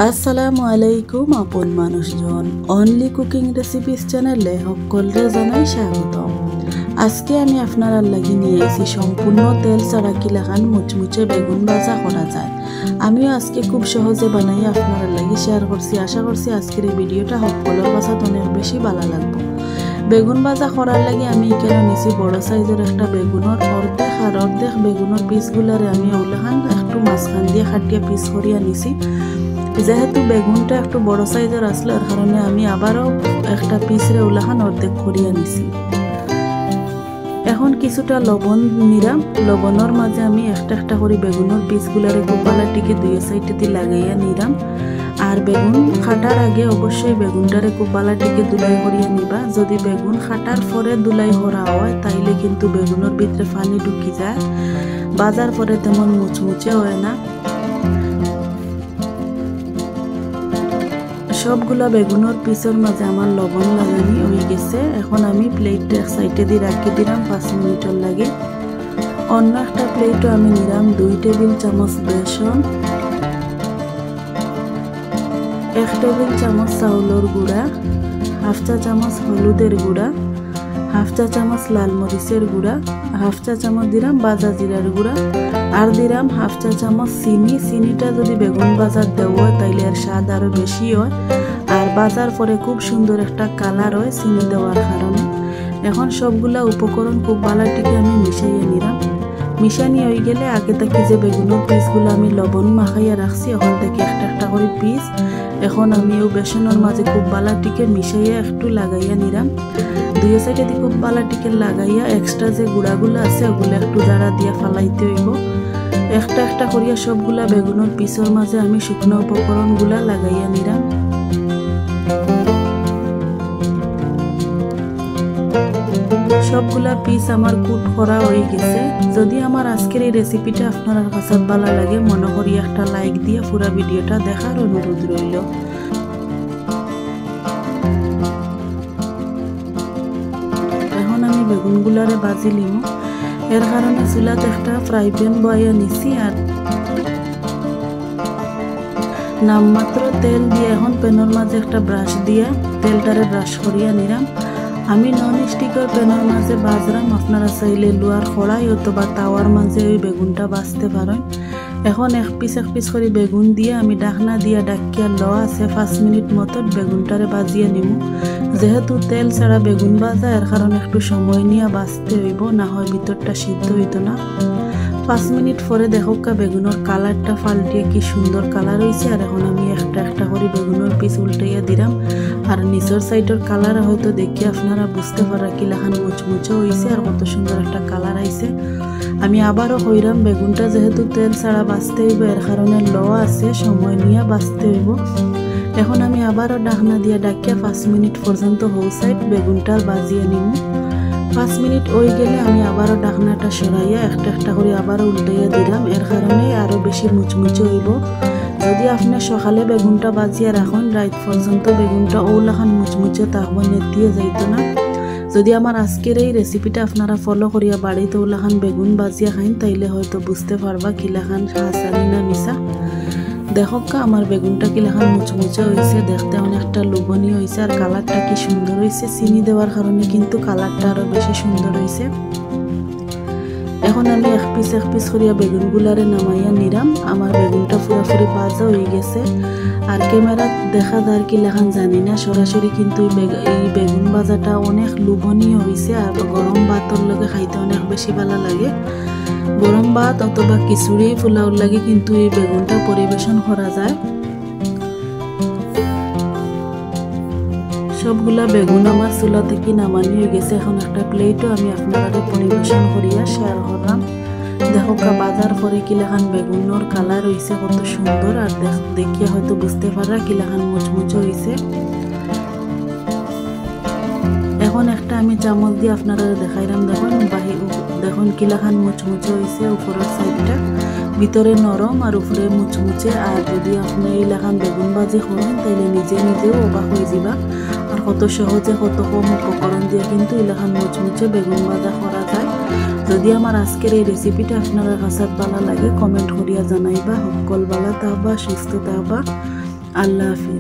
আসসালামু আলাইকুম আপন মানুষজন, অনলি কুকিং রেসিপিস চ্যানেলে সকলরে জানাই স্বাগতম। আজকে আমি আপনারা লাগি নিয়ে আইছি সম্পূর্ণ তেল ছাড়া কিলাখান মুচমুচে বেগুন ভাজা করা যায়। আমিও আজকে খুব সহজে বানাই আপনারা লাগি শেয়ার করছি। আশা করছি আজকের এই ভিডিওটা সকলের কাছে অনেক বেশি ভালো লাগবে। বেগুন ভাজা করার লাগে আমি এখানে নিছি বড় সাইজের একটা বেগুনের অর্ধেক বেগুনের পিসগুলারে আমি ওলাখান একটু মাঝখান দিয়ে খাটিয়ে পিস করিয়া নিছি। যেহেতু বেগুনটা একটু বড় সাইজের আসলো এর কারণে আমি আবারও একটা পিসরে উলাখান অর্ধেক করিয়া নিছি। এখন কিছুটা লবণ নিলাম, লবণের মাঝে আমি একটা করে বেগুনের পিসগুলারে কোপালাটিকে দুই সাইডে দিয়ে লাগাইয়া নিলাম। আর বেগুন খাটার আগে অবশ্যই বেগুনটারে কোপালাটিকে দুলাই করিয়া নিবা। যদি বেগুন খাটার পরে দুলাই করা হয় তাইলে কিন্তু বেগুনের ভিতরে পানি ঢুকি যায়, বাজার পরে তেমন মুচমুচে হয় না। সবগুলা বেগুনের পিসের মাঝে আমার লবণ লাগানি হয়ে গেছে। এখন আমি প্লেটটা এক সাইডে দিয়ে রাখি দিলাম 5 মিনিটের লাগে। অন্য একটা প্লেটও আমি নিলাম 2 টেবিল চামচ বেসন, 1 টেবিল চামচ চাউলের গুঁড়া, 1/2 চা চামচ হলুদের গুঁড়া, 1/2 চা চামচ লাল মরিচের গুঁড়া, 1/2 চা চামচ দিলাম ভাজা জিরার গুঁড়া, আর দিলাম 1/2 চা চামচ চিনি। চিনিটা যদি বেগুন বাজার দেওয়া হয় তাইলে এর স্বাদ আরো বেশি হয়, আর বাজার পরে খুব সুন্দর একটা কালার হয় চিনি দেওয়ার কারণে। এখন সবগুলা উপকরণ খুব ভালোটিকে আমি মিশাইয়া নিলাম। মিশানি হয়ে গেলে আগে থেকে যে বেগুনের পিসগুলো আমি লবণ মাখাইয়া রাখছি ওখান থেকে একটা করে পিস এখন আমি ও বেসনের মাঝে খুব ভালোটিকে মিশাইয়া একটু লাগাইয়া নিলাম। দুই সাইডে দিয়ে খুব ভালোটিকে লাগাইয়া এক্সট্রা যে গুঁড়াগুলো আছে ওগুলো একটু জাড়া দিয়া ফালাইতে হইব। একটা করিয়া সবগুলা বেগুনের পিসের মাঝে আমি শুকনো উপকরণগুলা লাগাইয়া নিলাম। সবগুলা পিস আমার কুট করা হয়ে গেছে। যদি আমার আজকের এই রেসিপিটা আপনার কাছে ভালো লাগে মনে করি একটা লাইক দিয়ে পুরো ভিডিওটা দেখার অনুরোধ রইল। এখন আমি বেগুনগুলারে ভাজি লিমু, এর কারণে চুলাতে একটা ফ্রাই প্যান বয়াইয়া নিছি আর নামমাত্র তেল দিয়ে এখন প্যানের মাঝে একটা ব্রাশ দিয়ে তেলটারে ব্রাশ করিয়া নিলাম। আমি নন স্টিকের প্যানের মাঝে বাজরাম, আপনারা চাইলে লোহার কড়াই অথবা তাওয়ার মাঝে ওই বেগুনটা ভাজতে পারেন। এখন এক পিস করে বেগুন দিয়ে আমি ঢাকনা দিয়ে ডাকিয়া লওয়া আছে 5 মিনিট মতো বেগুনটারে ভাজিয়ে নিব। যেহেতু তেল ছাড়া বেগুন ভাজা এর কারণে একটু সময় নিয়ে ভাজতে হইব, না হয় ভিতরটা সিদ্ধ হইতো না। 5 মিনিট পরে দেখো বেগুনের কালারটা পাল্টিয়ে কি সুন্দর কালার হয়েছে। আর এখন আমি একটা করে বেগুনের পিস উল্টাইয়া দিলাম। আর নিচের সাইডের কালার হয়তো দেখে আপনারা বুঝতে পারা কিলাখান মুচমুচে হয়েছে আর কত সুন্দর একটা কালার আইছে। আমি আবারও কইরাম বেগুনটা যেহেতু তেল ছাড়া ভাজতে হইব এর কারণে লো আছে, সময় নিয়ে ভাজতে হইব। এখন আমি আবারও ঢাকনা দিয়ে ডাকিয়া 5 মিনিট পর্যন্ত হোল সাইড বেগুনটা ভাজিয়ে নিব। 5 মিনিট হয়ে গেলে আমি আবারও ঢাকনাটা সরাইয়া একটা করে আবারও উল্টাইয়া দিলাম, এর কারণে আরো বেশি মুচমুচে হইব। যদি আপনি সকালে বেগুনটা ভাজিয়া রাখেন রাত পর্যন্ত বেগুনটা ওলাখান মুচমুচে থাকবো, নেতিয়ে যাইতো না। যদি আমার আজকের এই রেসিপিটা আপনারা ফলো করিয়া বাড়িতে ওলাখান বেগুন ভাজিয়া খাইন তাইলে হয়তো বুঝতে পারবা কিলাখান হাসানি না মিশা। দেখো আমার বেগুনটা কিলাখান মুচমুচে হয়েছে, দেখতে অনেকটা লোভনীয় হয়েছে আর কালারটা কি সুন্দর হয়েছে। চিনি দেওয়ার কারণে কিন্তু কালারটা আরো বেশি সুন্দর হয়েছে। এখন আমি এক পিস করিয়া বেগুনগুলারে নামাইয়া নিলাম। আমার বেগুনটা পুরোপুরি ভাজা হয়ে গেছে আর ক্যামেরা দেখা যায় কিলাখান জানি না, সরাসরি কিন্তু এই বেগুন ভাজাটা অনেক লোভনীয় হয়েছে আর গরম ভাতের লগে খাইতে অনেক বেশি ভালো লাগে। গরম ভাত অথবা খিচুড়ি পোলাওর লাগে কিন্তু এই বেগুনটা পরিবেশন করা যায়। সবগুলা বেগুন আমার চুলা থেকে নামানি হয়ে গেছে। এখন একটা প্লেটও আমি আপনারা পরিবেশন করিয়া শেয়ার করলাম। দেখো বাজার পরে কিলাখান বেগুনের কালার হয়েছে কত সুন্দর, আর দেখিয়া হয়তো বুঝতে পারা কিলাখান মুচমুচে হয়েছে। এখন একটা আমি চামচ দিয়ে আপনারা দেখাইলাম, দেখুন কিলাখান মুচমুচে হয়েছে। উপরের সাইডটা ভিতরে নরম আর উপরে মুচমুচে। আর যদি আপনি এইলাখান বেগুন ভাজি করেন তাইলে নিজেও অবাক হয়ে যাবা আর কত সহজে কত কম উপকরণ দিয়ে কিন্তু এইলাখান মুচমুচে বেগুন ভাজা করা যায়। যদি আমার আজকের এই রেসিপিটা আপনার কাছে ভালো লাগে কমেন্ট করিয়া জানাইবা। সকল ভালো থাকবা, সুস্থ থাকবা। আল্লাহ হাফিজ।